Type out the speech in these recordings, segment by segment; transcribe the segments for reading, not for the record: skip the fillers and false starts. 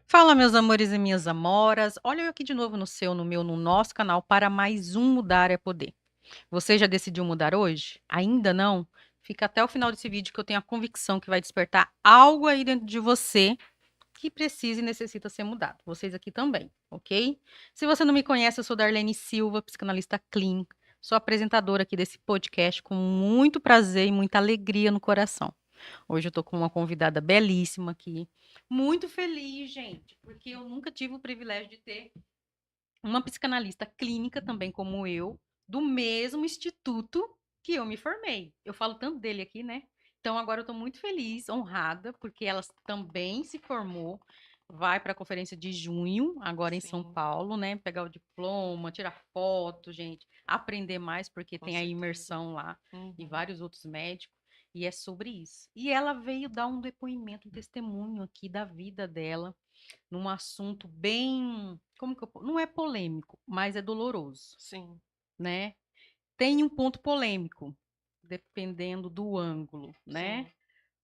Fala, meus amores e minhas amoras. Olha eu aqui de novo no nosso canal para mais um Mudar é Poder. Você já decidiu mudar hoje? Ainda não? Fica até o final desse vídeo que eu tenho a convicção que vai despertar algo aí dentro de você que precisa e necessita ser mudado. Vocês aqui também, ok? Se você não me conhece, eu sou Darlene Silva, psicanalista clínica. Sou apresentadora aqui desse podcast com muito prazer e muita alegria no coração. Hoje eu tô com uma convidada belíssima aqui. Muito feliz, gente, porque eu nunca tive o privilégio de ter uma psicanalista clínica também como eu, do mesmo instituto que eu me formei. Eu falo tanto dele aqui, né? Então agora eu tô muito feliz, honrada, porque ela também se formou, vai para a conferência de junho, agora em São Sim, Paulo, né? Pegar o diploma, tirar foto, gente, aprender mais, porque com tem a certeza. imersão lá e Uhum. vários outros médicos. E é sobre isso. E ela veio dar um depoimento, um testemunho aqui da vida dela, num assunto bem, como que não é polêmico, mas é doloroso, Sim, né? Tem um ponto polêmico, dependendo do ângulo, né? sim,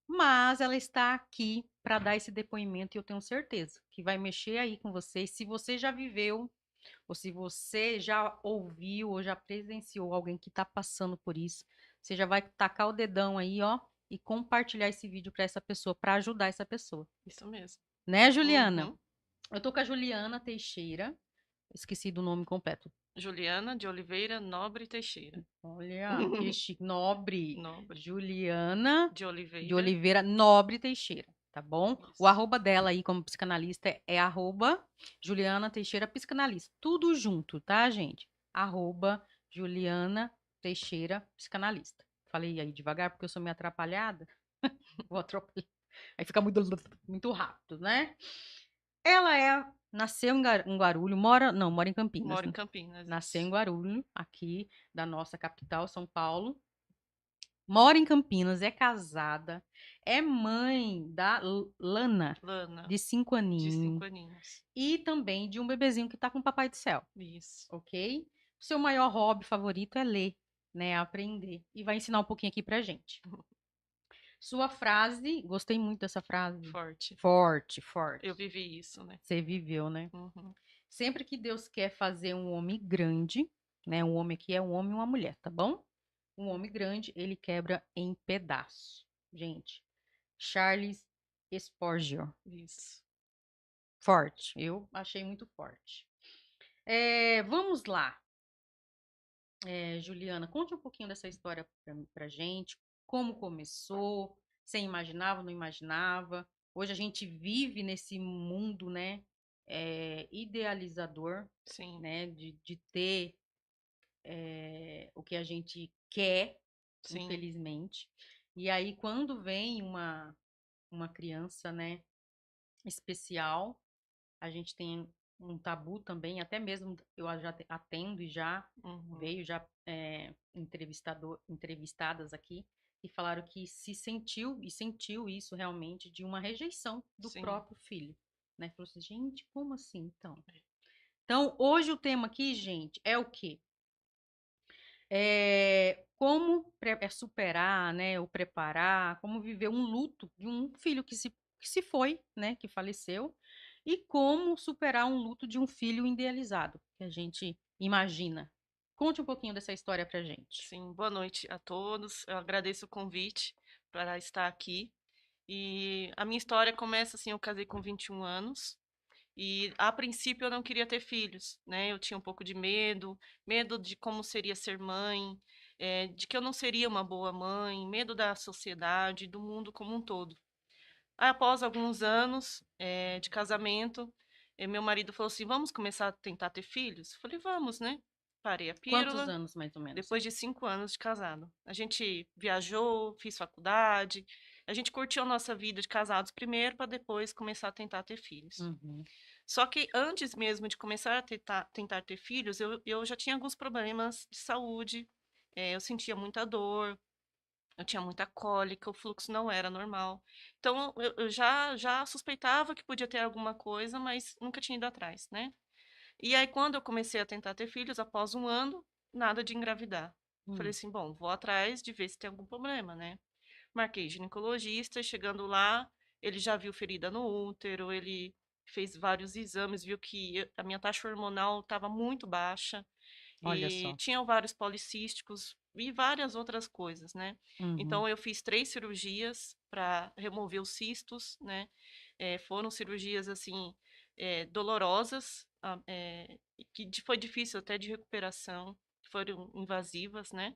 Mas ela está aqui para dar esse depoimento e eu tenho certeza que vai mexer aí com você. Se você já viveu, ou se você já ouviu ou já presenciou alguém que está passando por isso, você já vai tacar o dedão aí, ó, e compartilhar esse vídeo para essa pessoa, para ajudar essa pessoa. isso mesmo. Né, Juliana? Uhum. Eu tô com a Juliana Teixeira. Esqueci do nome completo. Juliana de Oliveira Nobre Teixeira. Olha, que chique. Nobre. Nobre Juliana de de Oliveira. Oliveira Nobre Teixeira, tá bom? O Isso. arroba dela aí como psicanalista é arroba Juliana Teixeira Psicanalista. Tudo junto, tá, gente? Arroba Juliana Teixeira Psicanalista. Falei aí devagar porque eu sou meio atrapalhada. Vou atropelar. Aí fica muito rápido, né? Ela nasceu em Guarulhos, mora em Campinas, Moro em né? Campinas, Nasceu em isso. Guarulhos, aqui da nossa capital, São Paulo. Mora em Campinas, é casada, é mãe da Lana, Lana, de 5 de aninhos, 5 aninhos. e também de um bebezinho que tá com o Papai do Céu, Isso. ok? O seu maior hobby favorito é ler, né? Aprender. E vai ensinar um pouquinho aqui pra gente. Sua frase, gostei muito dessa frase. Forte. Forte, Eu forte. vivi isso, né? Você viveu, né? Uhum. Sempre que Deus quer fazer um homem grande, né? Um homem aqui é um homem e uma mulher, tá bom? Um homem grande, ele quebra em pedaços. Gente, Charles Spurgeon. Isso. Forte. Eu achei muito forte. Vamos lá, Juliana, conte um pouquinho dessa história pra gente. Como começou? Você imaginava, não imaginava? Hoje a gente vive nesse mundo, né? Idealizador, Sim, né? De ter o que a gente quer, sim, infelizmente. E aí, quando vem uma criança, né, especial, a gente tem um tabu também, até mesmo eu já atendo e já uhum. veio já entrevistadas aqui e falaram que se sentiu e sentiu isso realmente de uma rejeição do Sim. próprio filho, né? Falou assim, gente, como assim então? Então, hoje o tema aqui, gente, é o quê? Como superar, né, ou preparar, como viver um luto de um filho que se foi, né, que faleceu, e como superar um luto de um filho idealizado, que a gente imagina. Conte um pouquinho dessa história pra gente. Sim, boa noite a todos. Eu agradeço o convite para estar aqui. E a minha história começa assim, eu casei com 21 anos e a princípio eu não queria ter filhos, né? Eu tinha um pouco de medo, medo de como seria ser mãe, de que eu não seria uma boa mãe, medo da sociedade, do mundo como um todo. Aí, após alguns anos, de casamento, meu marido falou assim: "Vamos começar a tentar ter filhos?" Eu falei: "Vamos, né?" Parei a Quantos pílula, anos, mais ou menos? depois de 5 anos de casado. A gente viajou, fiz faculdade, a gente curtiu a nossa vida de casados primeiro, para depois começar a tentar ter filhos. Uhum. Só que antes mesmo de começar a tentar ter filhos, eu já tinha alguns problemas de saúde, eu sentia muita dor, eu tinha muita cólica, o fluxo não era normal. Então eu já suspeitava que podia ter alguma coisa, mas nunca tinha ido atrás, né? E aí, quando eu comecei a tentar ter filhos, após um ano, nada de engravidar. Falei Hum. assim, bom, vou atrás de ver se tem algum problema, né? Marquei ginecologista, chegando lá, ele já viu ferida no útero, ele fez vários exames, viu que a minha taxa hormonal estava muito baixa Olha e só. tinham vários policísticos e várias outras coisas, né. Uhum. Então eu fiz 3 cirurgias para remover os cistos, né, foram cirurgias, assim, dolorosas, e que foi difícil até de recuperação, foram invasivas, né,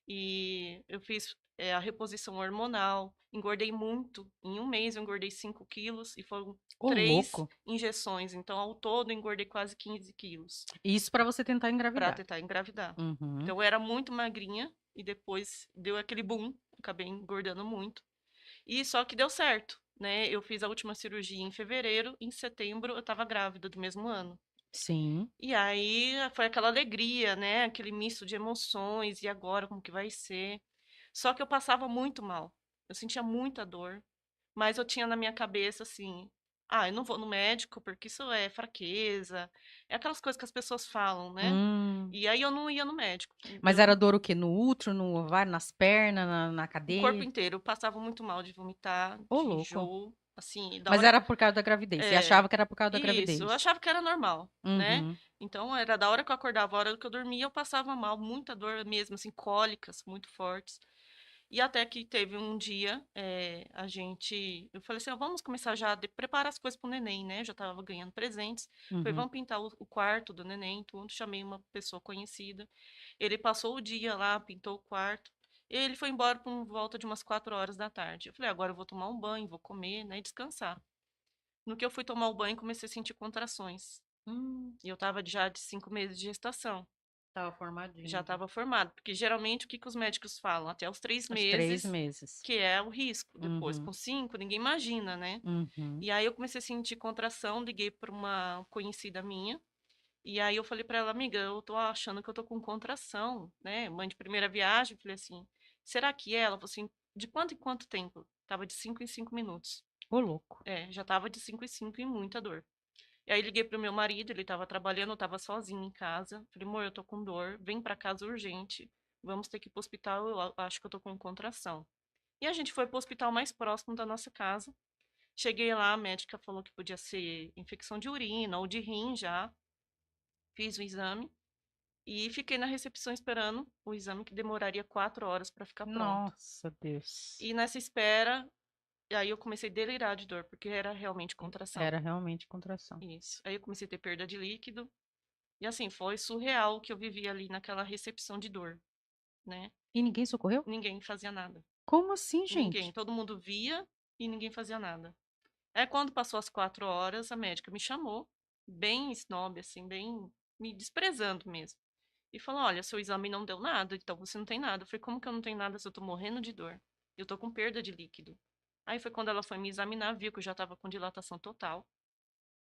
e eu fiz, a reposição hormonal, engordei muito, em um mês eu engordei 5 quilos e foram Ô 3 louco. injeções, então ao todo eu engordei quase 15 quilos. Isso para você tentar Pra engravidar. tentar engravidar. Uhum. Então eu era muito magrinha e depois deu aquele boom, acabei engordando muito. E só que deu certo, né, eu fiz a última cirurgia em fevereiro, em setembro eu estava grávida do mesmo ano. Sim. E aí foi aquela alegria, né, aquele misto de emoções, e agora como que vai ser? Só que eu passava muito mal, eu sentia muita dor, mas eu tinha na minha cabeça assim: "Ah, eu não vou no médico porque isso é fraqueza", é aquelas coisas que as pessoas falam, né. Hum. E aí eu não ia no médico, Mas era dor o quê? No útero, no ovário, nas pernas, na o corpo cadeia? inteiro, eu passava muito mal de vomitar, Ô de louco. enjoo, assim, da Mas hora que era por causa da gravidez, você é, achava que era por causa da isso, eu gravidez? achava que era normal, né. Uhum. Então era da hora que eu acordava, a hora que eu dormia, eu passava mal, muita dor mesmo, assim, cólicas muito fortes. E até que teve um dia, eu falei assim: "Ó, vamos começar já a preparar as coisas para o neném, né", já estava ganhando presentes. Falei: Uhum. "Vamos pintar o quarto do neném", tudo. Chamei uma pessoa conhecida. Ele passou o dia lá, pintou o quarto. Ele foi embora por volta de umas 4 horas da tarde. Eu falei: "Agora eu vou tomar um banho, vou comer, né, e descansar". No que eu fui tomar o banho, comecei a sentir contrações. Hum. E eu estava já de 5 meses de gestação. Estava Já formadinho já. estava formado, porque geralmente o que que os médicos falam? Até os 3 Os 3 meses, meses. que é o risco, depois Uhum. com 5 ninguém imagina, né. Uhum. E aí eu comecei a sentir contração, liguei para uma conhecida minha, e aí eu falei para ela: "Amiga, eu tô achando que eu tô com contração, né, mãe de primeira viagem", falei assim: "Será que é?" Ela falou assim: "De quanto em quanto tempo?" Tava de 5 em 5 minutos. Ô louco. É, já tava de 5 em 5 e muita dor. E aí liguei pro meu marido, ele estava trabalhando, eu estava sozinha em casa. Falei: "Amor, eu tô com dor, vem pra casa urgente. Vamos ter que ir para hospital, eu acho que eu tô com contração". E a gente foi para o hospital mais próximo da nossa casa. Cheguei lá, a médica falou que podia ser infecção de urina ou de rim já. Fiz o exame e fiquei na recepção esperando o exame que demoraria 4 horas para ficar pronto. Nossa, Deus. E nessa espera, aí eu comecei a delirar de dor, porque era realmente contração. Era realmente contração. Isso. Aí eu comecei a ter perda de líquido. E assim, foi surreal o que eu vivi ali naquela recepção de dor, né. E ninguém socorreu? Ninguém fazia nada, Como assim, ninguém, gente? todo mundo via e ninguém fazia nada. Aí quando passou as 4 horas, a médica me chamou, bem snob, assim, bem me desprezando mesmo, e falou: "Olha, seu exame não deu nada, então você não tem nada". Eu falei: "Como que eu não tenho nada se eu tô morrendo de dor? Eu tô com perda de líquido". Aí foi quando ela foi me examinar, viu que eu já estava com dilatação total,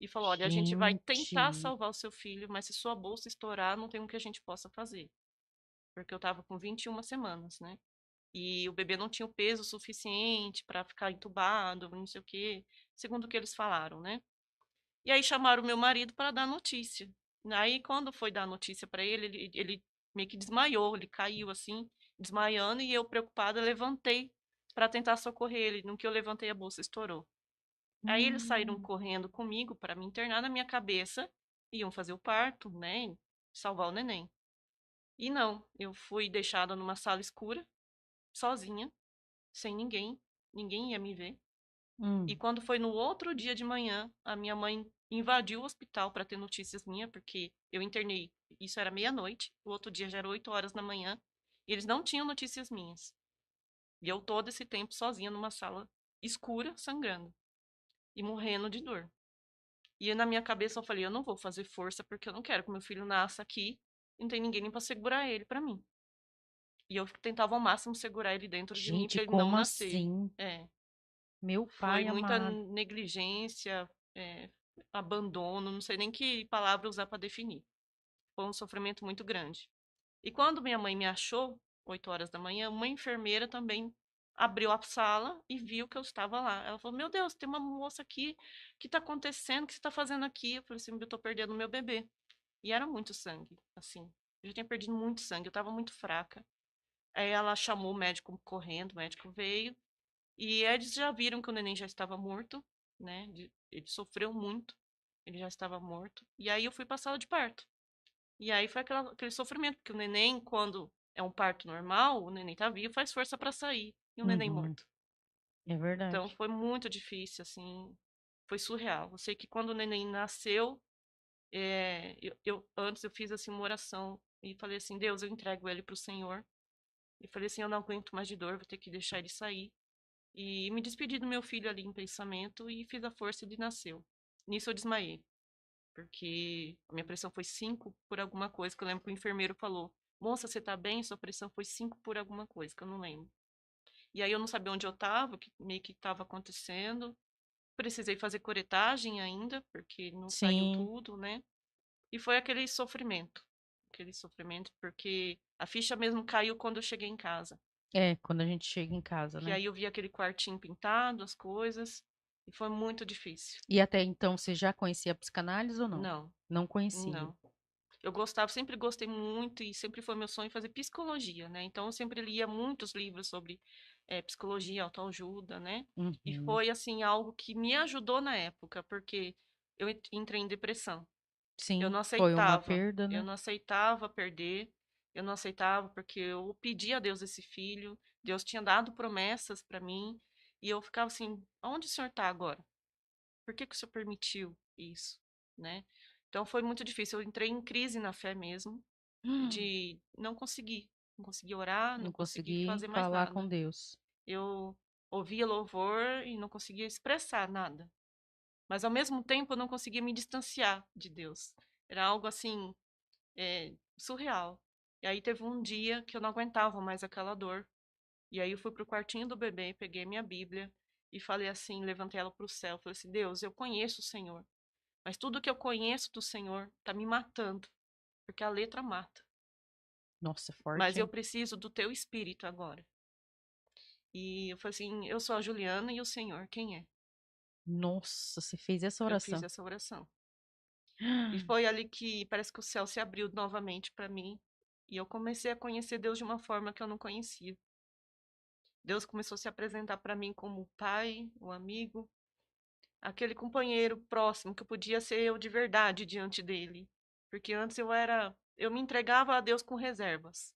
e falou: "Olha, a gente vai tentar Gente. salvar o seu filho, mas se sua bolsa estourar, não tem o que a gente possa fazer". Porque eu estava com 21 semanas, né. E o bebê não tinha o peso suficiente para ficar entubado, não sei o quê, segundo o que eles falaram, né. E aí chamaram o meu marido para dar notícia. Aí quando foi dar notícia para ele, ele meio que desmaiou, ele caiu, assim, desmaiando, e eu preocupada levantei para tentar socorrer ele, no que eu levantei a bolsa estourou. Aí eles saíram Hum. correndo comigo para me internar, na minha cabeça iam fazer o parto, né, salvar o neném. E não, eu fui deixada numa sala escura, sozinha, sem ninguém, ninguém ia me ver. E Hum. quando foi no outro dia de manhã, a minha mãe invadiu o hospital para ter notícias minhas, porque eu internei, isso era meia-noite, o outro dia já era 8 horas da manhã, e eles não tinham notícias minhas. E eu todo esse tempo sozinha numa sala escura, sangrando e morrendo de dor. E na minha cabeça eu falei, eu não vou fazer força porque eu não quero que meu filho nasça aqui e não tem ninguém nem para segurar ele para mim. E eu tentava ao máximo segurar ele dentro de mim Gente, para ele não como nascer. assim? É, Meu foi pai muita amado. negligência, abandono, não sei nem que palavra usar para definir. Foi um sofrimento muito grande. E quando minha mãe me achou, 8 horas da manhã, uma enfermeira também abriu a sala e viu que eu estava lá. Ela falou: "Meu Deus, tem uma moça aqui, o que está acontecendo? O que você está fazendo aqui?" Eu falei assim: "Eu estou perdendo meu bebê". E era muito sangue, assim. Eu já tinha perdido muito sangue, eu estava muito fraca. Aí ela chamou o médico correndo, o médico veio, e eles já viram que o neném já estava morto, né, ele sofreu muito. ele já estava morto. E aí eu fui pra sala de parto. E aí foi aquele sofrimento, porque o neném, quando é um parto normal, o neném tá vivo, faz força pra sair. E o neném Uhum. morto. É Então verdade. foi muito difícil, assim, foi surreal. Eu sei que quando o neném nasceu, antes eu fiz assim uma oração e falei assim, Deus, eu entrego ele pro Senhor. E falei assim, eu não aguento mais de dor, vou ter que deixar ele sair. E me despedi do meu filho ali em pensamento e fiz a força e ele nasceu. Nisso eu desmaiei, porque a minha pressão foi 5 por alguma coisa, que eu lembro que o enfermeiro falou, moça, você tá bem? Sua pressão foi 5 por alguma coisa, que eu não lembro. E aí eu não sabia onde eu tava, o que meio que estava acontecendo. Precisei fazer curetagem ainda, porque não saiu Sim, tudo, né? E foi aquele sofrimento, porque a ficha mesmo caiu quando eu cheguei em casa. é, quando a gente chega em casa, Que né? aí eu vi aquele quartinho pintado, as coisas, e foi muito difícil. E até então você já conhecia a psicanálise ou não? Não, Não conhecia. não. Eu gostava, sempre gostei muito e sempre foi meu sonho fazer psicologia, né? Então eu sempre lia muitos livros sobre psicologia, autoajuda, né? E Uhum. foi assim algo que me ajudou na época, porque eu entrei em depressão. Eu Sim, não foi uma aceitava, perda, eu né? não aceitava perder, eu não aceitava porque eu pedi a Deus esse filho, Deus tinha dado promessas para mim, e eu ficava assim, aonde o Senhor está agora? Por que que o Senhor permitiu isso, né? Então foi muito difícil, eu entrei em crise na fé mesmo, de não conseguir orar, não Não conseguir consegui fazer mais falar com nada. Deus. Eu ouvia louvor e não conseguia expressar nada. Mas ao mesmo tempo eu não conseguia me distanciar de Deus. Era algo assim, surreal. E aí teve um dia que eu não aguentava mais aquela dor. E aí eu fui pro quartinho do bebê, peguei minha Bíblia e falei assim, levantei ela pro céu, falei assim, Deus, eu conheço o Senhor, mas tudo que eu conheço do Senhor tá me matando, porque a letra mata. Nossa, Mas forte, eu hein? preciso do teu espírito agora. E eu falei assim, eu sou a Juliana e o Senhor, quem é? Nossa, você fez essa Eu fiz oração. essa oração. E foi ali que parece que o céu se abriu novamente para mim. E eu comecei a conhecer Deus de uma forma que eu não conhecia. Deus começou a se apresentar para mim como o pai, o amigo, aquele companheiro próximo que eu podia ser eu de verdade diante dele. Porque antes eu me entregava a Deus com reservas,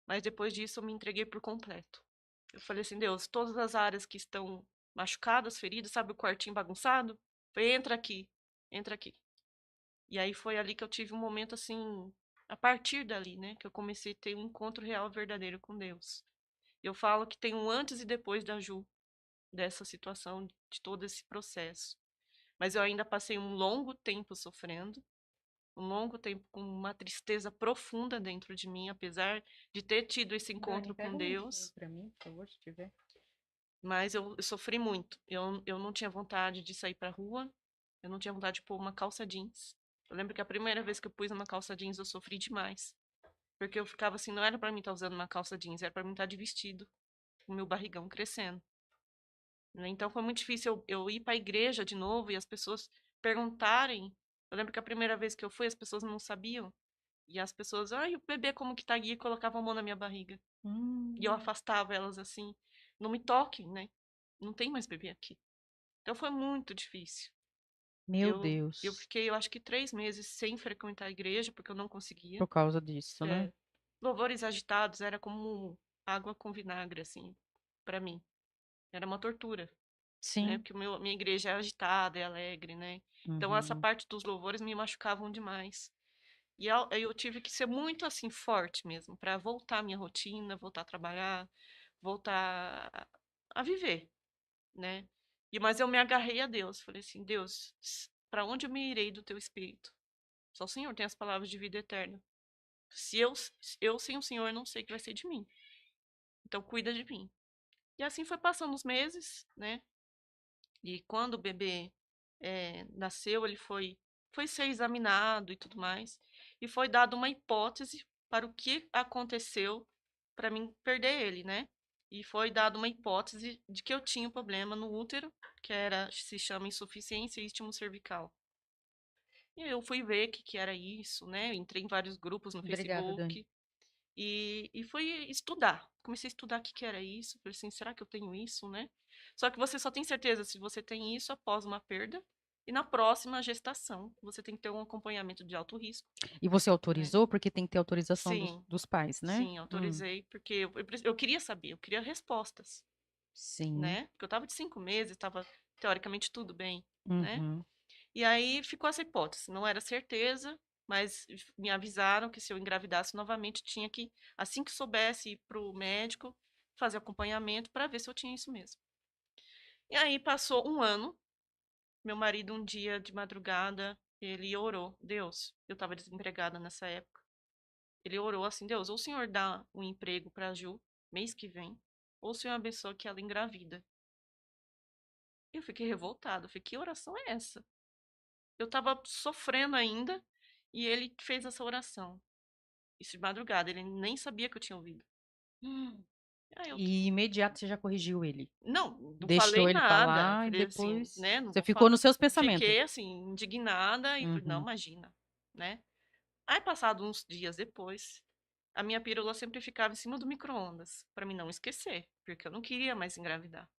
mas depois disso eu me entreguei por completo. Eu falei assim, Deus, todas as áreas que estão machucadas, feridas, sabe o quartinho bagunçado? Falei, entra aqui, entra aqui. E aí foi ali que eu tive um momento assim, a partir dali, né, que eu comecei a ter um encontro real verdadeiro com Deus. Eu falo que tem um antes e depois da Ju, dessa situação, de todo esse processo. Mas eu ainda passei um longo tempo sofrendo, um longo tempo com uma tristeza profunda dentro de mim, apesar de ter tido esse Dani, encontro com pega um lanchinho Deus, pra mim, por favor, se tiver. mas eu sofri muito. Eu não tinha vontade de sair pra rua, eu não tinha vontade de pôr uma calça jeans. Eu lembro que a primeira vez que eu pus uma calça jeans eu sofri demais. Porque eu ficava assim, não era pra mim estar usando uma calça jeans, era pra mim estar de vestido, com o meu barrigão crescendo. Né? Então foi muito difícil eu ir para a igreja de novo e as pessoas perguntarem. Eu lembro que a primeira vez que eu fui, as pessoas não sabiam. E as pessoas, ai, o bebê como que tá aqui? E colocavam a mão na minha barriga. E eu Hum, afastava elas assim, não me toquem, né? Não tem mais bebê aqui. Então foi muito difícil. meu Eu Deus. fiquei, eu acho que 3 meses sem frequentar a igreja, porque eu não conseguia. Por causa disso, né? É, louvores agitados era como água com vinagre, assim, para mim. Era uma tortura, né? Sim. Porque minha igreja é agitada, é alegre, né? Então essa Uhum. parte dos louvores me machucavam demais. E aí eu tive que ser muito assim forte mesmo para voltar à minha rotina, voltar a trabalhar, voltar a viver, né? E mas eu me agarrei a Deus, falei assim, Deus, para onde eu me irei do teu espírito? Só o Senhor tem as palavras de vida eterna. Se eu sem o Senhor não sei o que vai ser de mim. Então cuida de mim. E assim foi passando os meses, né? E quando o bebê nasceu, ele foi ser examinado e tudo mais. E foi dada uma hipótese para o que aconteceu para mim perder ele, né? E foi dada uma hipótese de que eu tinha um problema no útero, se chama insuficiência istmo cervical. E eu fui ver o que, que era isso, né? Entrei em vários grupos no Obrigada, Dani. Facebook e fui estudar. Comecei a estudar o que, que era isso. Falei assim, será que eu tenho isso, né? Só que você só tem certeza se você tem isso após uma perda E na próxima gestação, você tem que ter um acompanhamento de alto risco, E você né? autorizou? Porque tem que ter autorização Sim, dos pais, né? sim, autorizei, porque eu queria saber, eu queria respostas, Sim. né? Porque eu tava de 5 meses, tava teoricamente tudo bem, né? Uhum. E aí ficou essa hipótese, não era certeza, mas me avisaram que se eu engravidasse novamente, tinha que, assim que soubesse, ir pro médico, fazer acompanhamento para ver se eu tinha isso mesmo. E aí passou um ano, meu marido um dia de madrugada, ele orou, Deus, eu estava desempregada nessa época. Ele orou assim, Deus, ou o Senhor dá um emprego para Ju mês que vem, ou o Senhor abençoa que ela engravida. Eu fiquei revoltada, eu falei, que oração é essa? Eu estava sofrendo ainda e ele fez essa oração. Isso de madrugada, ele nem sabia que eu tinha ouvido. Hum. Aí eu, E imediato você já corrigiu ele. não, não falei Deixou ele nada. falar e Falei assim, depois né? Não você vou ficou falar. nos seus pensamentos. Fiquei assim, indignada e falei, não, Uhum. imagina, né? Aí, passado uns dias depois, a minha pílula sempre ficava em cima do micro-ondas, para mim não esquecer, porque eu não queria mais engravidar.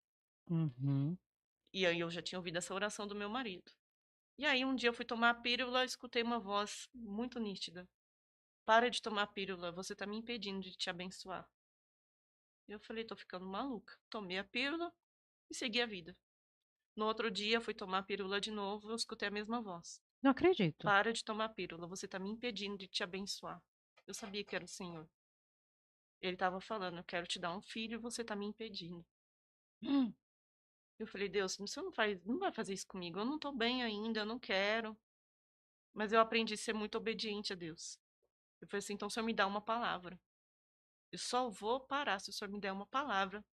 Uhum. E aí eu já tinha ouvido essa oração do meu marido. E aí um dia eu fui tomar a pílula, escutei uma voz muito nítida. Para de tomar a pílula, você tá me impedindo de te abençoar. Eu falei, tô ficando maluca. Tomei a pílula e segui a vida. No outro dia, fui tomar a pílula de novo, eu escutei a mesma voz. Não acredito. Para de tomar a pílula, você tá me impedindo de te abençoar. Eu sabia que era o Senhor. Ele estava falando, eu quero te dar um filho e você tá me impedindo. Hum. Eu falei, Deus, você não vai fazer isso comigo. Eu não tô bem ainda, eu não quero. Mas eu aprendi a ser muito obediente a Deus. Eu falei assim, então o Senhor me dá uma palavra. Eu só vou parar se o Senhor me der uma palavra.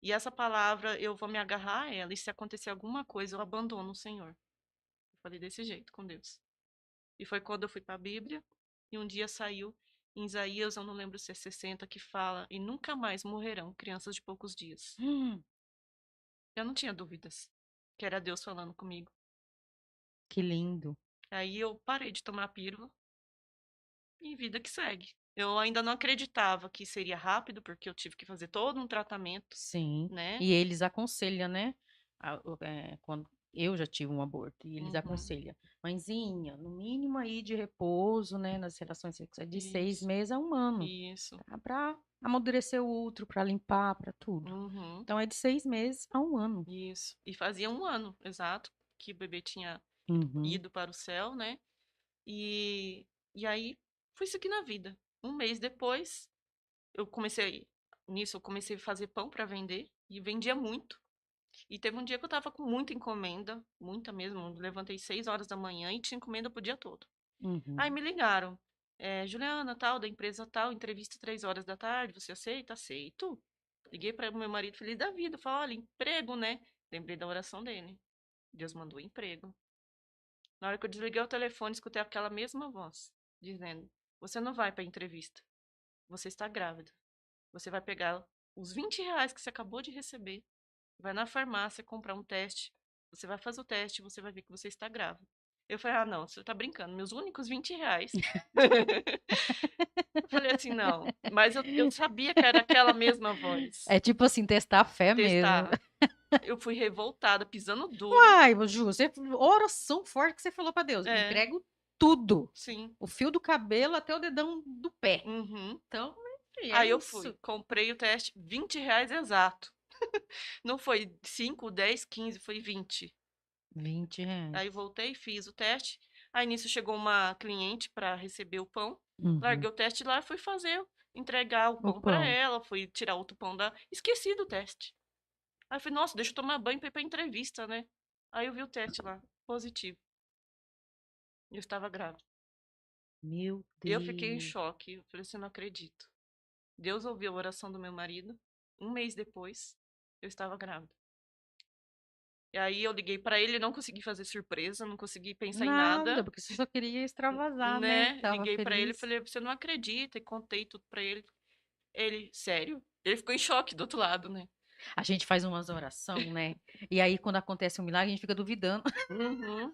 E essa palavra eu vou me agarrar a ela. E se acontecer alguma coisa, eu abandono o Senhor. Eu falei desse jeito com Deus. E foi quando eu fui para a Bíblia. E um dia saiu em Isaías, eu não lembro se é 60, que fala: E nunca mais morrerão crianças de poucos dias. Hum. Eu não tinha dúvidas que era Deus falando comigo. Que lindo. Aí eu parei de tomar a pílula e vida que segue. Eu ainda não acreditava que seria rápido, porque eu tive que fazer todo um tratamento, Sim. né? E eles aconselham, né? Quando eu já tive um aborto, e eles Uhum, aconselham, mãezinha, no mínimo aí de repouso, né, nas relações sexuais, de seis isso, meses a um ano, isso. tá? Para amadurecer o útero, para limpar, para tudo. Uhum, Então é de 6 meses a um ano. isso. E fazia um ano, exato, que o bebê tinha Uhum. ido para o céu, né? E, e aí fui seguindo a vida. Um mês depois, eu comecei a fazer pão para vender e vendia muito. E teve um dia que eu tava com muita encomenda, muita mesmo. Eu levantei 6 horas da manhã e tinha encomenda pro dia todo. Aí Uhum. me ligaram. Juliana, tal, da empresa tal, entrevista 3 horas da tarde, você aceita? Aceito. Liguei para meu marido feliz da vida. Falei, olha, emprego, né? Lembrei da oração dele. Deus mandou emprego. Na hora que eu desliguei o telefone, escutei aquela mesma voz, dizendo: Você não vai para a entrevista. Você está grávida. Você vai pegar os R$ 20 que você acabou de receber, vai na farmácia comprar um teste. Você vai fazer o teste e você vai ver que você está grávida. Eu falei, ah, não, você tá brincando, meus únicos R$ 20. Eu falei assim, não, mas eu sabia que era aquela mesma voz. É tipo assim, testar a fé mesmo. Testar. Eu fui revoltada, pisando duro. Uai, Ju, oração forte que você falou para Deus. É, Entrego tudo. sim. O fio do cabelo até o dedão do pé. Uhum. Então, é Aí eu isso. fui, comprei o teste, R$ 20 exato. Não foi 5, 10, 15, foi 20. 20 reais. Aí voltei, fiz o teste. Aí nisso chegou uma cliente para receber o pão. Uhum. Larguei o teste lá e fui entregar o O pão para pão. ela, fui tirar outro pão da. Esqueci do teste. Aí eu falei, nossa, deixa eu tomar banho para ir pra entrevista, né? Aí eu vi o teste lá, positivo. Eu estava grávida. Meu Eu fiquei em Deus. choque. Eu falei assim, não acredito. Deus ouviu a oração do meu marido. Um mês depois, eu estava grávida. E aí eu liguei pra ele, não consegui fazer surpresa, não consegui pensar em Nada, nada, porque você só queria extravasar, né? né? Tava Liguei pra ele, feliz. falei, você não acredita, e contei tudo pra ele. Ele, sério? Ele ficou em choque do outro lado, né? A gente faz umas oração, né? E aí, quando acontece um milagre, a gente fica duvidando. Uhum.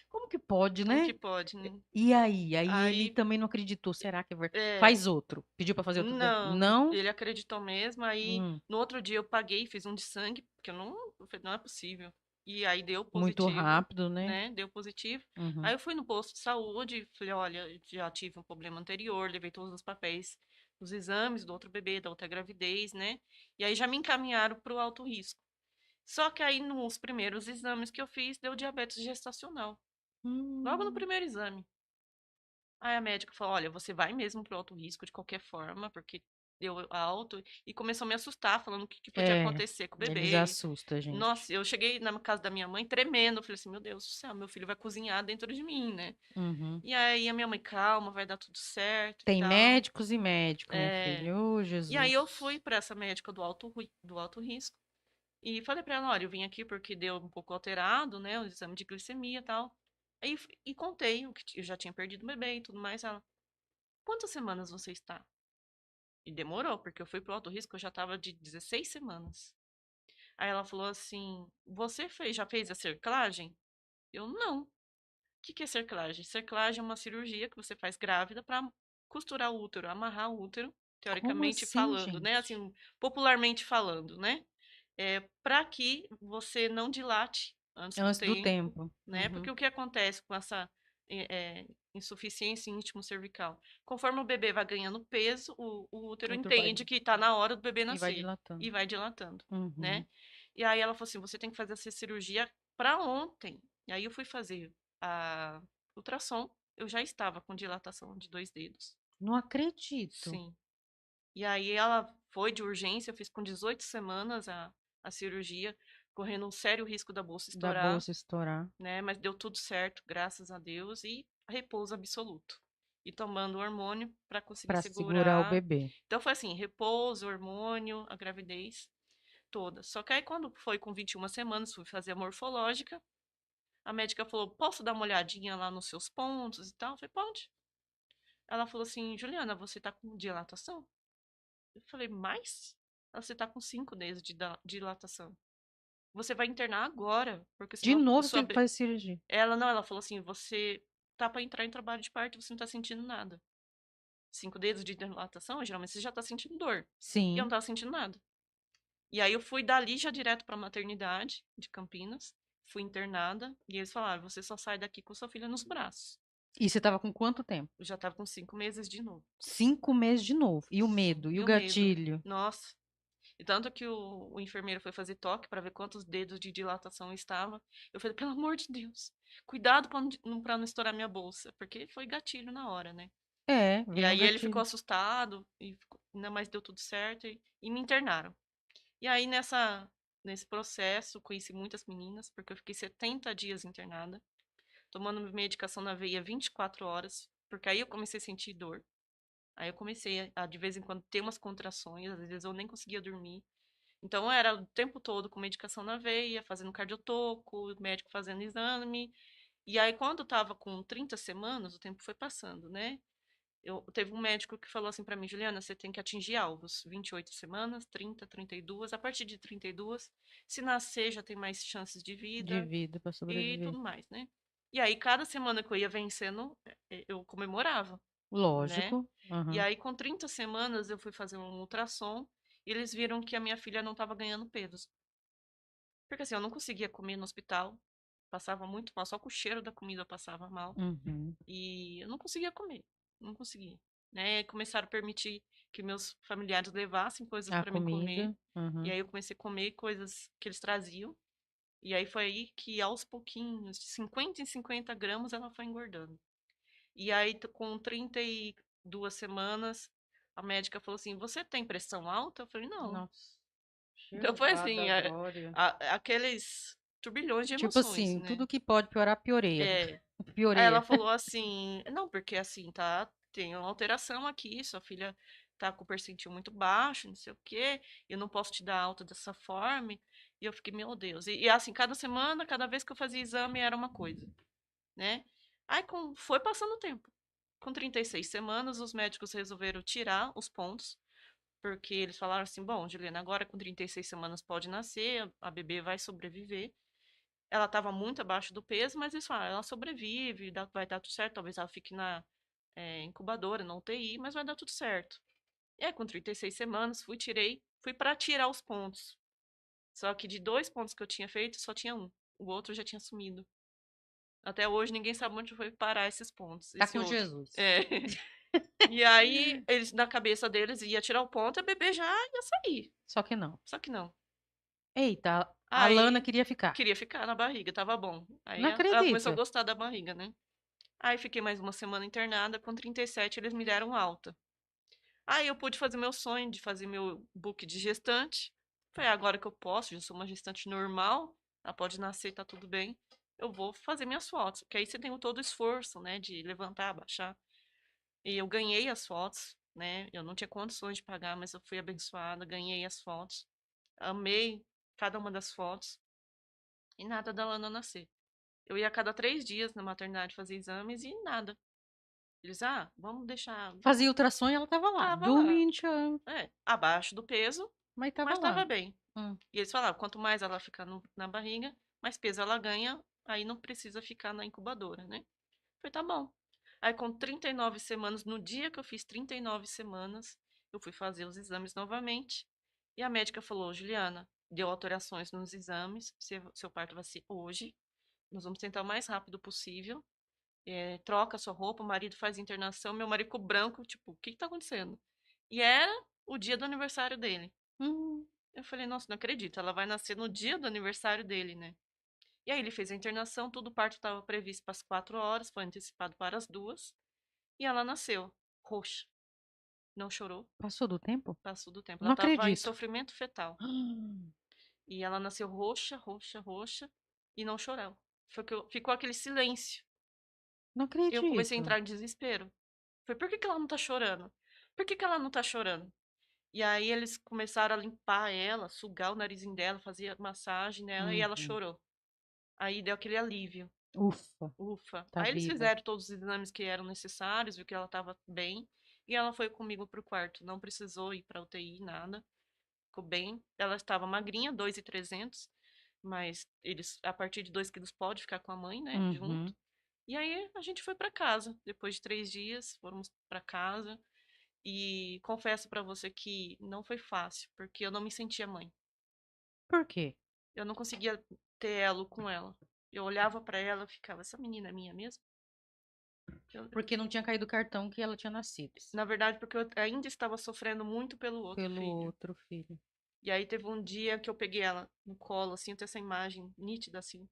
Como que pode, Como que né? pode, né? E aí? Aí ele Aí, também não acreditou. Será que é verdade? é, Faz outro. Pediu pra fazer outro. não, Não? ele acreditou mesmo. Aí, Hum. no outro dia eu paguei, fiz um de sangue, porque eu falei, não é possível. E aí deu Muito positivo, rápido, né? né? Deu positivo. Uhum. Aí eu fui no posto de saúde, falei, olha, já tive um problema anterior, levei todos os papéis, os exames do outro bebê, da outra gravidez, né? E aí já me encaminharam para o alto risco. Só que aí nos primeiros exames que eu fiz, deu diabetes gestacional. Logo no Hum, primeiro exame. Aí a médica falou: olha, você vai mesmo pro alto risco de qualquer forma, porque deu alto, e começou a me assustar, falando o que podia é, acontecer com o eles bebê. assustam a gente. Nossa, eu cheguei na casa da minha mãe tremendo, eu falei assim: meu Deus do céu, meu filho vai cozinhar dentro de mim, né? Uhum. E aí a minha mãe, calma, vai dar tudo certo e Tem tal. médicos e médicos, minha É. filha. Ô, E aí eu fui Jesus. para essa médica do alto risco e falei para ela: olha, eu vim aqui porque deu um pouco alterado, né? O exame de glicemia e tal. Aí, e contei o que eu já tinha perdido o bebê e tudo mais. Ela, quantas semanas você está? E demorou, porque eu fui pro alto risco, eu já tava de 16 semanas. Aí ela falou assim: você já fez a cerclagem? Eu não. O que é cerclagem? Cerclagem é uma cirurgia que você faz grávida para costurar o útero, amarrar o útero, Como teoricamente assim, falando, né? gente? Assim, popularmente falando, né? É para que você não dilate antes do Antes do tempo, tempo. né? Uhum. Porque o que acontece com essa insuficiência íntimo cervical? Conforme o bebê vai ganhando peso, o útero Outro vai. entende que está na hora do bebê E vai nascer dilatando. e vai dilatando, Uhum. né? E aí ela falou assim: você tem que fazer essa cirurgia para ontem. E aí eu fui fazer a ultrassom, eu já estava com dilatação de 2 dedos. Não acredito. Sim. E aí ela foi de urgência, eu fiz com 18 semanas a cirurgia, correndo um sério risco da bolsa Da estourar, bolsa estourar. né? Mas deu tudo certo, graças a Deus, e repouso absoluto. E tomando hormônio para conseguir Pra segurar o segurar. bebê. Então foi assim, repouso, hormônio, a gravidez toda. Só que aí quando foi com 21 semanas, fui fazer a morfológica, a médica falou: posso dar uma olhadinha lá nos seus pontos e tal? Eu falei: pode. Ela falou assim: Juliana, você tá com dilatação? Eu falei: mais? Ela, você tá com 5 meses de dilatação. Você vai internar agora, porque De senão novo você teve que fazer cirurgia. Ela não, ela falou assim: você tá pra entrar em trabalho de parto e você não tá sentindo nada. 5 dedos de dilatação, geralmente você já tá sentindo dor. E eu não Sim. tava sentindo nada. E aí eu fui dali já direto pra maternidade de Campinas, fui internada, e eles falaram: você só sai daqui com sua filha nos braços. E você tava com quanto tempo? Eu já tava com 5 meses de novo. 5 meses de novo. E o Sim. medo? E E o o medo? gatilho? Nossa. E tanto que o enfermeiro foi fazer toque para ver quantos dedos de dilatação estava. Eu falei, pelo amor de Deus, cuidado pra não estourar minha bolsa, porque foi gatilho na hora, né? É, E vem o aí ele ficou gatilho. assustado, ainda mais deu tudo certo, e me internaram. E aí nesse processo, conheci muitas meninas, porque eu fiquei 70 dias internada, tomando medicação na veia 24 horas, porque aí eu comecei a sentir dor. Aí eu comecei a, de vez em quando, ter umas contrações, às vezes eu nem conseguia dormir. Então era o tempo todo com medicação na veia, fazendo cardiotoco, o médico fazendo exame. E aí, quando estava com 30 semanas, o tempo foi passando, né? Teve um médico que falou assim para mim: Juliana, você tem que atingir alvos. 28 semanas, 30, 32. A partir de 32, se nascer, já tem mais chances de De vida vida pra e sobreviver. tudo mais, né? E aí, cada semana que eu ia vencendo, eu comemorava, né? Lógico. E Aham. aí, com 30 semanas, eu fui fazer um ultrassom e eles viram que a minha filha não estava ganhando peso. Porque assim, eu não conseguia comer no hospital, passava muito mal, só com o cheiro da comida eu passava mal. Uhum. E eu não conseguia comer, não conseguia. Né? Começaram a permitir que meus familiares levassem coisas A para mim comer. comida. E Uhum. aí eu comecei a comer coisas que eles traziam. E aí foi aí que aos pouquinhos, de 50 em 50 gramas, ela foi engordando. E aí, com 32 semanas, a médica falou assim: você tem pressão alta? Eu falei: não. Nossa. Então foi Jeová assim, da glória. aqueles turbilhões de Tipo emoções, assim, né? tudo que pode piorar, pioreia. É. Aí ela Pioreia. falou assim: não, porque assim, tá, tem uma alteração aqui, sua filha tá com o percentil muito baixo, não sei o quê, eu não posso te dar alta dessa forma. E eu fiquei, meu Deus. E assim, cada semana, cada vez que eu fazia exame, era uma coisa, né? Aí foi passando o tempo. Com 36 semanas, os médicos resolveram tirar os pontos, porque eles falaram assim: bom, Juliana, agora com 36 semanas pode nascer, a bebê vai sobreviver. Ela estava muito abaixo do peso, mas eles falaram: ela sobrevive, vai dar tudo certo, talvez ela fique na incubadora, na UTI, mas vai dar tudo certo. E aí, com 36 semanas, fui para tirar os pontos. Só que de 2 pontos que eu tinha feito, só tinha um. o outro já tinha sumido. Até hoje ninguém sabe onde foi parar esses pontos, Tá esse com outro. Jesus. É. E aí, eles, na cabeça deles, ia tirar o ponto e a bebê já ia sair. Só que não. Só que não. Eita, a Lana Aí, queria ficar. queria ficar na barriga, tava bom. Aí Não ela começou a acredito. gostar da barriga, né? Aí fiquei mais uma semana internada, com 37 eles me deram alta. Aí eu pude fazer meu sonho de fazer meu book de gestante. Foi agora que eu posso, já sou uma gestante normal, ela pode nascer, tá tudo bem. Eu vou fazer minhas fotos, porque aí você tem todo o esforço, né, de levantar, abaixar. E eu ganhei as fotos, né? Eu não tinha condições de pagar, mas eu fui abençoada, ganhei as fotos. Amei cada uma das fotos e nada da Lana nascer. Eu ia a cada 3 dias na maternidade fazer exames e nada. Eles, vamos deixar. Fazia ultrassom e ela tava lá, Tava lá, dormindo, chorando, abaixo do peso, mas tava mas lá. tava bem. Hum. E eles falavam, quanto mais ela ficar na barriga, mais peso ela ganha, aí não precisa ficar na incubadora, né? Falei, tá bom. Aí com 39 semanas, no dia que eu fiz 39 semanas, eu fui fazer os exames novamente. E a médica falou, Juliana, deu alterações nos exames, seu parto vai ser hoje. Nós vamos tentar o mais rápido possível. Troca sua roupa, o marido faz internação. Meu marido ficou branco, tipo, o que que tá acontecendo? E era o dia do aniversário dele. Hum. Eu falei, nossa, não acredito, ela vai nascer no dia do aniversário dele, né? E aí ele fez a internação, tudo o parto estava previsto para as 4 horas, foi antecipado para as 2. E ela nasceu, roxa. Não chorou, Passou do tempo? passou do tempo. Ela Não estava em acredito. sofrimento fetal. E ela nasceu roxa, roxa, roxa, e não chorou. Ficou aquele silêncio. Não Eu comecei a acredito. entrar em desespero. Falei, por que que ela não tá chorando? Por que que ela não tá chorando? E aí eles começaram a limpar ela, sugar o narizinho dela, fazer massagem nela, e ela Uhum. chorou. Aí deu aquele alívio. Ufa, Ufa. tá Aí eles viva. fizeram todos os exames que eram necessários, viu que ela estava bem, e ela foi comigo pro quarto. Não precisou ir pra UTI, nada. Ficou bem. Ela estava magrinha, 2,300, mas eles, a partir de 2 quilos, pode ficar com a mãe, né, junto. Uhum. E aí a gente foi pra casa. Depois de 3 dias, fomos pra casa. E confesso pra você que não foi fácil, porque eu não me sentia mãe. Por quê? Eu não conseguia ter elo com ela. Eu olhava pra ela e ficava, essa menina é minha mesmo? Eu, Porque não tinha caído o cartão que ela tinha nascido. Na verdade, porque eu ainda estava sofrendo muito pelo outro Pelo filho. outro filho. E aí teve um dia que eu peguei ela no colo, assim, eu tenho essa imagem nítida, assim.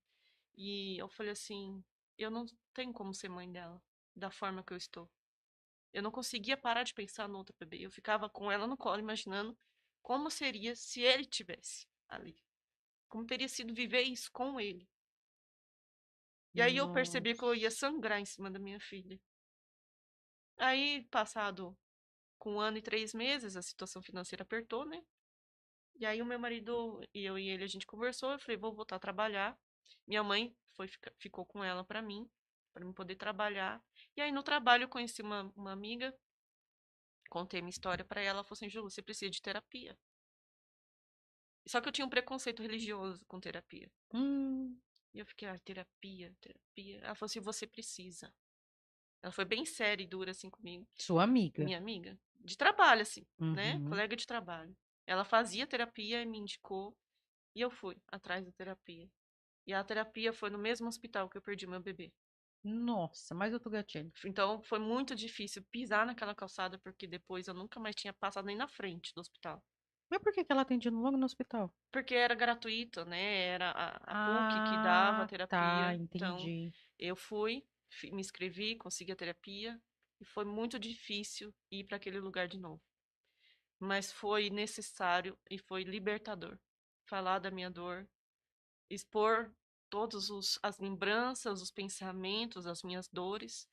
E eu falei assim, eu não tenho como ser mãe dela, da forma que eu estou. Eu não conseguia parar de pensar no outro bebê. Eu ficava com ela no colo, imaginando como seria se ele tivesse ali. Como teria sido viver isso com ele. E aí eu percebi que eu ia Nossa. sangrar em cima da minha filha. Aí, passado com 1 ano e 3 meses, a situação financeira apertou, né? E aí o meu marido e eu e ele a gente conversou, eu falei, vou voltar a trabalhar. Minha mãe ficou com ela para mim poder trabalhar. E aí no trabalho eu conheci uma amiga, contei minha história para ela, ela falou assim, Ju, você precisa de terapia. Só que eu tinha um preconceito religioso com terapia. Hum. E eu fiquei, terapia, terapia. Ela falou assim, você precisa. Ela foi bem séria e dura assim comigo, Sua amiga. minha amiga, de trabalho assim, né? Uhum. Colega de trabalho. Ela fazia terapia e me indicou e eu fui atrás da terapia. E a terapia foi no mesmo hospital que eu perdi meu bebê. Nossa, mais outro gatilho. Então foi muito difícil pisar naquela calçada, porque depois eu nunca mais tinha passado nem na frente do hospital. Mas por que que ela atendia logo no hospital? Porque era gratuito, né? Era a PUC que dava a Ah, tá, terapia. Então entendi. eu fui, me inscrevi, consegui a terapia. E foi muito difícil ir para aquele lugar de novo. Mas foi necessário e foi libertador. Falar da minha dor, expor todas as lembranças, os pensamentos, as minhas dores,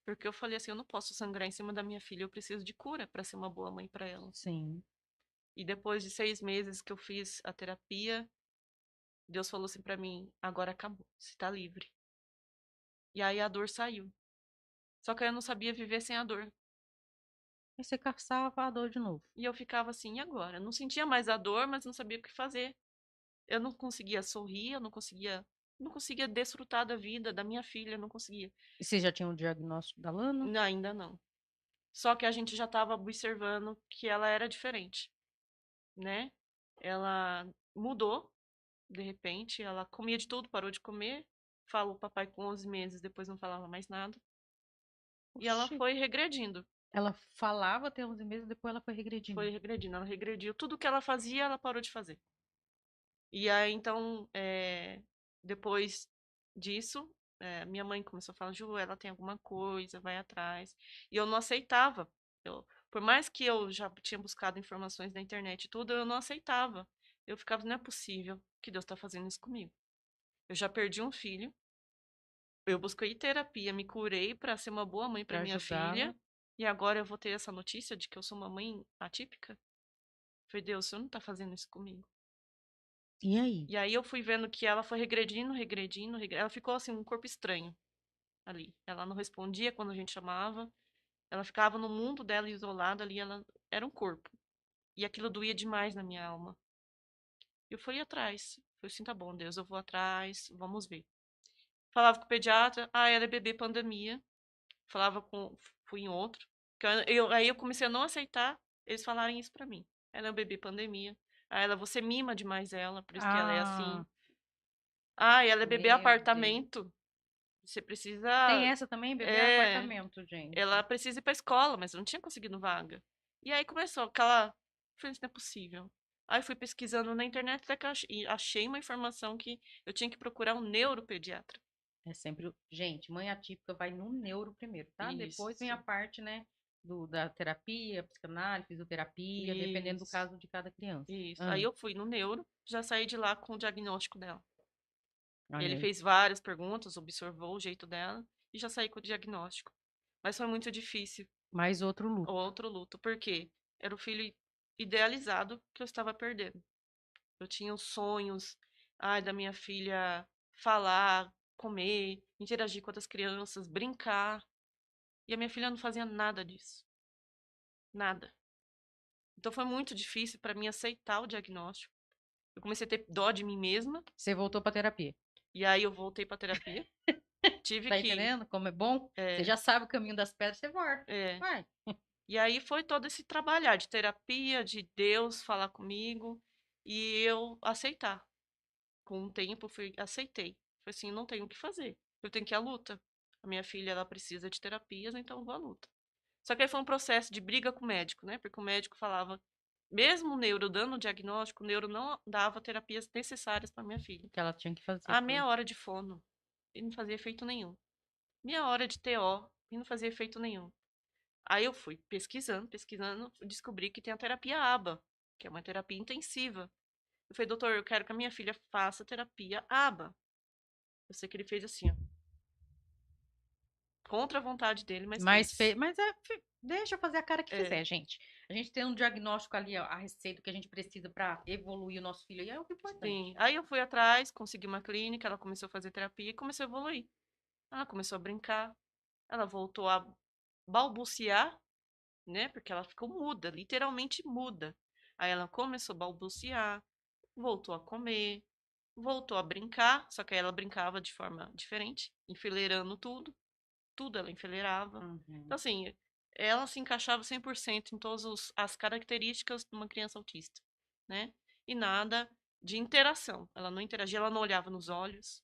porque eu falei assim, eu não posso sangrar em cima da minha filha, eu preciso de cura para ser uma boa mãe para ela. Sim. E depois de 6 meses que eu fiz a terapia, Deus falou assim para mim, agora acabou, você tá livre. E aí a dor saiu. Só que eu não sabia viver sem a dor. Aí você caçava a dor de novo. E eu ficava assim, e agora? Eu não sentia mais a dor, mas não sabia o que fazer. Eu não conseguia sorrir, eu não conseguia desfrutar da vida da minha filha, eu não conseguia. E você já tinha o diagnóstico da Lana? Ainda não. Só que a gente já estava observando que ela era diferente, né? Ela mudou, de repente. Ela comia de tudo, parou de comer. Falou papai com 11 meses, depois não falava mais nada. E ela Oxi. foi regredindo. Ela falava até 11 meses, depois ela foi regredindo. Foi regredindo. Ela regrediu. Tudo que ela fazia, ela parou de fazer. E aí, então, depois disso, minha mãe começou a falar, Ju, ela tem alguma coisa, vai atrás. E eu não aceitava. Por mais que eu já tinha buscado informações na internet e tudo, eu não aceitava. Eu ficava, não é possível que Deus está fazendo isso comigo. Eu já perdi um filho, eu busquei terapia, me curei para ser uma boa mãe para Pra minha ajudá-la. filha, e agora eu vou ter essa notícia de que eu sou uma mãe atípica? Foi Deus, o Senhor não está fazendo isso comigo. E aí? E aí eu fui vendo que ela foi regredindo, regredindo, ela ficou assim, um corpo estranho ali. Ela não respondia quando a gente chamava, ela ficava no mundo dela isolada ali, ela era um corpo. E aquilo doía demais na minha alma. Eu fui atrás. Falei assim, tá bom, Deus, eu vou atrás, vamos ver. Falava com o pediatra, ela é bebê pandemia. Falava com, fui em outro. Aí eu comecei a não aceitar eles falarem isso pra mim. Ela é um bebê pandemia. Aí ela, você mima demais ela, por isso que ela é Ah, assim. Ela é bebê meu Deus. apartamento. Você Tem precisa. essa também, bebê É, apartamento, ela gente. precisa ir pra escola, mas eu não tinha conseguido vaga. E aí começou aquela. Falei, isso não é possível. Aí fui pesquisando na internet até que e achei uma informação que eu tinha que procurar um neuropediatra. É sempre. Gente, mãe atípica vai no neuro primeiro, tá? Depois vem a Isso, parte, né, da terapia, psicanálise, fisioterapia, dependendo do isso, caso de cada criança. isso. Aí Ah, eu fui no neuro, já saí de lá com o diagnóstico dela. olha Ele aí. fez várias perguntas, observou o jeito dela e já saí com o diagnóstico. Mas foi muito difícil, Mais outro luto. outro luto, porque era o filho idealizado que eu estava perdendo. Eu tinha os sonhos, da minha filha falar, comer, interagir com outras crianças, brincar. E a minha filha não fazia nada disso. Nada. Então foi muito difícil para mim aceitar o diagnóstico. Eu comecei a ter dó de mim mesma, Você voltou pra terapia. e aí eu voltei para terapia. Tive Tá que. entendendo como é bom? Você É, já sabe o caminho das pedras, você volta. é, Vai. E aí foi todo esse trabalhar de terapia, de Deus falar comigo e eu aceitar. Com o tempo fui aceitei. Foi assim, não tenho o que fazer. Eu tenho que ir à luta. A minha filha ela precisa de terapias, então eu vou à luta. Só que aí foi um processo de briga com o médico, né? Porque o médico falava, mesmo o neuro dando o diagnóstico, o neuro não dava terapias necessárias para minha filha. Que ela tinha que fazer A tudo. meia hora de fono e não fazia efeito nenhum. Meia hora de TO e não fazia efeito nenhum. Aí eu fui pesquisando, pesquisando, descobri que tem a terapia ABA, que é uma terapia intensiva. Eu falei, doutor, eu quero que a minha filha faça terapia ABA. Eu sei que ele fez assim, ó, contra a vontade dele, mas Mas, fez. deixa eu fazer a cara que É, fizer, gente. A gente tem um diagnóstico ali, ó, a receita que a gente precisa pra evoluir o nosso filho, e é o que é sim. importante. Aí eu fui atrás, consegui uma clínica, ela começou a fazer terapia e começou a evoluir. Ela começou a brincar, ela voltou a balbuciar, né? Porque ela ficou muda, literalmente muda. Aí ela começou a balbuciar, voltou a comer, voltou a brincar, só que aí ela brincava de forma diferente, enfileirando tudo, tudo ela enfileirava. Então, Uhum. assim, ela se encaixava 100% em todas as características de uma criança autista, né? E nada de interação. Ela não interagia, ela não olhava nos olhos,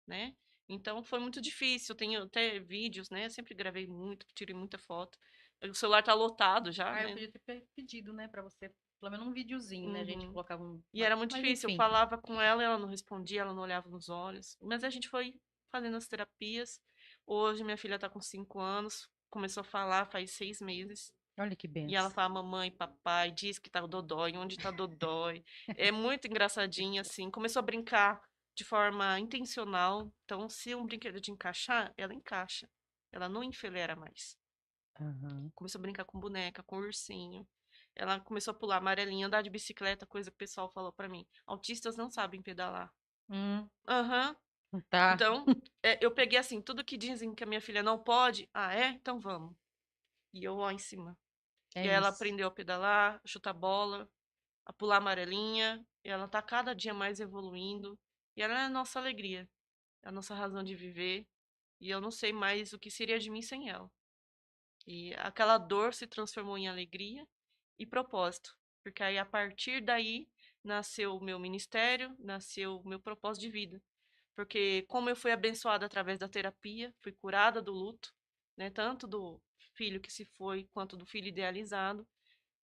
né? Então foi muito difícil. Eu tenho até vídeos, né? Eu sempre gravei muito, tirei muita foto. O celular tá lotado já, Ah, eu né? podia ter pedido, né, pra você, pelo menos um videozinho, né? A gente Uhum. colocava um. E era muito Mas difícil. Eu enfim. falava com ela, ela não respondia, ela não olhava nos olhos. Mas a gente foi fazendo as terapias. Hoje minha filha tá com 5 anos, começou a falar faz 6 meses. Olha que E ela benção. fala mamãe, papai, diz que tá o dodói, onde tá dodói. É muito engraçadinha, assim. Começou a brincar de forma intencional. Então, se um brinquedo de encaixar, ela encaixa. Ela não enfileira mais. Aham. Começou a brincar com boneca, com ursinho. Ela começou a pular amarelinha, andar de bicicleta, coisa que o pessoal falou pra mim. Autistas não sabem pedalar. Hum, Aham. tá. Então, eu peguei assim, tudo que dizem que a minha filha não pode. Ah, é? Então vamos. E eu lá em cima. É E aí ela isso. aprendeu a pedalar, a chutar bola, a pular amarelinha. E ela tá cada dia mais evoluindo. E ela é a nossa alegria, é a nossa razão de viver. E eu não sei mais o que seria de mim sem ela. E aquela dor se transformou em alegria e propósito. Porque aí, a partir daí, nasceu o meu ministério, nasceu o meu propósito de vida. Porque como eu fui abençoada através da terapia, fui curada do luto, né, tanto do filho que se foi quanto do filho idealizado,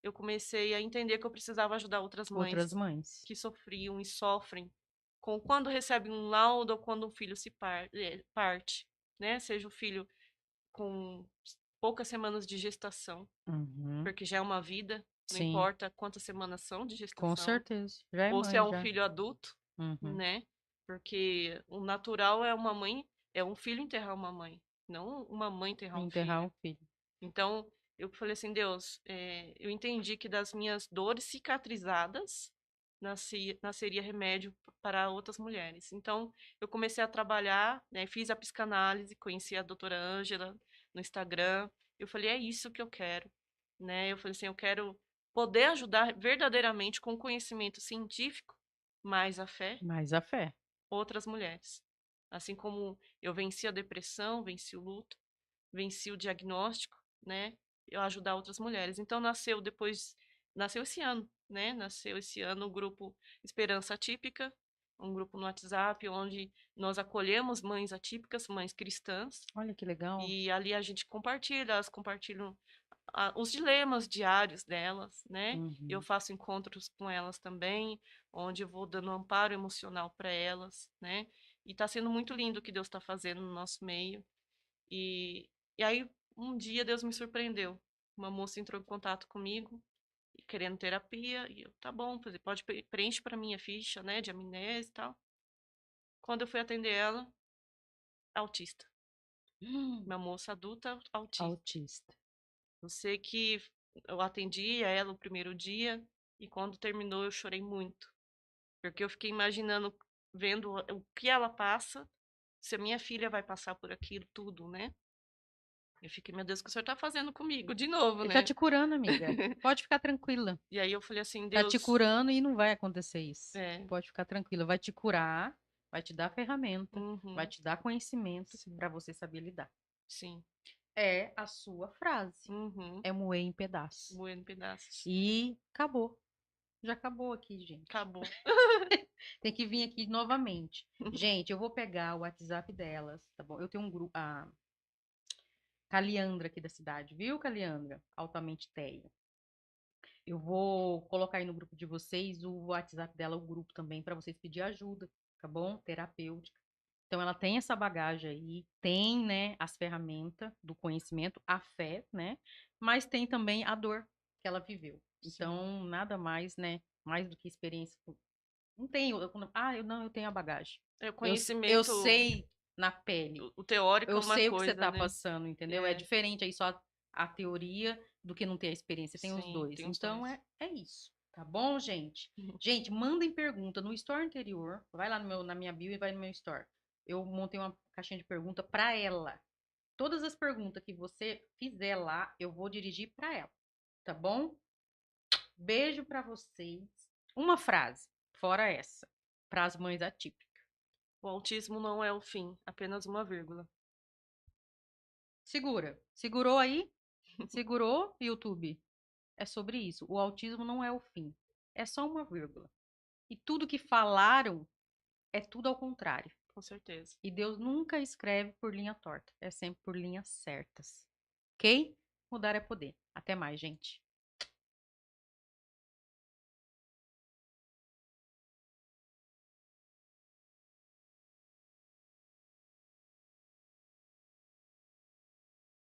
eu comecei a entender que eu precisava ajudar outras Outras mães mães. que sofriam e sofrem com quando recebem um laudo ou quando um filho parte, né? Seja o filho com poucas semanas de gestação, Uhum. porque já é uma vida, não Sim, importa quantas semanas são de com gestação, certeza. Já é ou se é mãe, um já. filho adulto, Uhum. né? Porque o natural é uma mãe, é um filho enterrar uma mãe, não uma mãe enterrar um Enterrar filho. um filho. Então, eu falei assim, Deus, eu entendi que das minhas dores cicatrizadas nasceria remédio para outras mulheres. Então, eu comecei a trabalhar, né, fiz a psicanálise, conheci a doutora Ângela no Instagram. Eu falei, é isso que eu quero, né? Eu falei assim, eu quero poder ajudar verdadeiramente com conhecimento científico, mais a fé, Mais a fé. outras mulheres. Assim como eu venci a depressão, venci o luto, venci o diagnóstico, né? Eu ajudar outras mulheres. Então nasceu esse ano, né? Nasceu esse ano o grupo Esperança Atípica, um grupo no WhatsApp onde nós acolhemos mães atípicas, mães cristãs, Olha que legal. e ali a gente compartilha, elas compartilham os dilemas diários delas, né? Eu Uhum. faço encontros com elas também, onde eu vou dando amparo emocional para elas, né? E está sendo muito lindo o que Deus está fazendo no nosso meio. E, e aí, um dia, Deus me surpreendeu. Uma moça entrou em contato comigo, querendo terapia, e eu, tá bom, pode preenche para mim a ficha, né, de amnésia e tal. Quando eu fui atender ela, autista. Uma moça adulta autista. Autista. Eu sei que eu atendi a ela o primeiro dia, e quando terminou eu chorei muito, porque eu fiquei imaginando, vendo o que ela passa, se a minha filha vai passar por aquilo tudo, né? Eu fiquei, meu Deus, o que o senhor tá fazendo comigo? De novo, Ele tá né? te curando, amiga. Pode ficar tranquila. E aí eu falei assim, Tá te Deus, curando e não vai acontecer isso. é, Pode ficar tranquila. Vai te curar, vai te dar ferramenta, vai uhum, te dar conhecimento sim, para você saber lidar. sim, É a sua frase. uhum, É moer em pedaços. moendo pedaços. E acabou. Já acabou aqui, gente. Acabou. Tem que vir aqui novamente. Gente, eu vou pegar o WhatsApp delas, tá bom? Eu tenho um grupo, a Caliandra aqui da cidade, viu, Caliandra? Altamente Teia. Eu vou colocar aí no grupo de vocês o WhatsApp dela, o grupo também, para vocês pedir ajuda, tá bom? Terapêutica. Então, ela tem essa bagagem aí, tem, né, as ferramentas do conhecimento, a fé, né? Mas tem também a dor que ela viveu. Sim. Então, nada mais, né? Mais do que experiência. Não tenho, eu não, eu tenho a bagagem. É o Eu conhecimento, sei na pele. o teórico é Eu uma sei o que você coisa, está né? passando, entendeu? É É, diferente aí só a teoria do que não ter a experiência. Tem os sim, dois. tem os Então dois. é isso. Tá bom, gente? Gente, mandem pergunta no store anterior. Vai lá no na minha bio e vai no meu store. Eu montei uma caixinha de pergunta para ela. Todas as perguntas que você fizer lá, eu vou dirigir para ela. Tá bom? Beijo para vocês. Uma frase, fora essa, para as mães atípicas. O autismo não é o fim, apenas uma vírgula. Segura. Segurou aí? Segurou, YouTube? É sobre isso. O autismo não é o fim. É só uma vírgula. E tudo que falaram é tudo ao contrário. Com certeza. E Deus nunca escreve por linha torta. É sempre por linhas certas. Ok? Mudar é poder. Até mais, gente.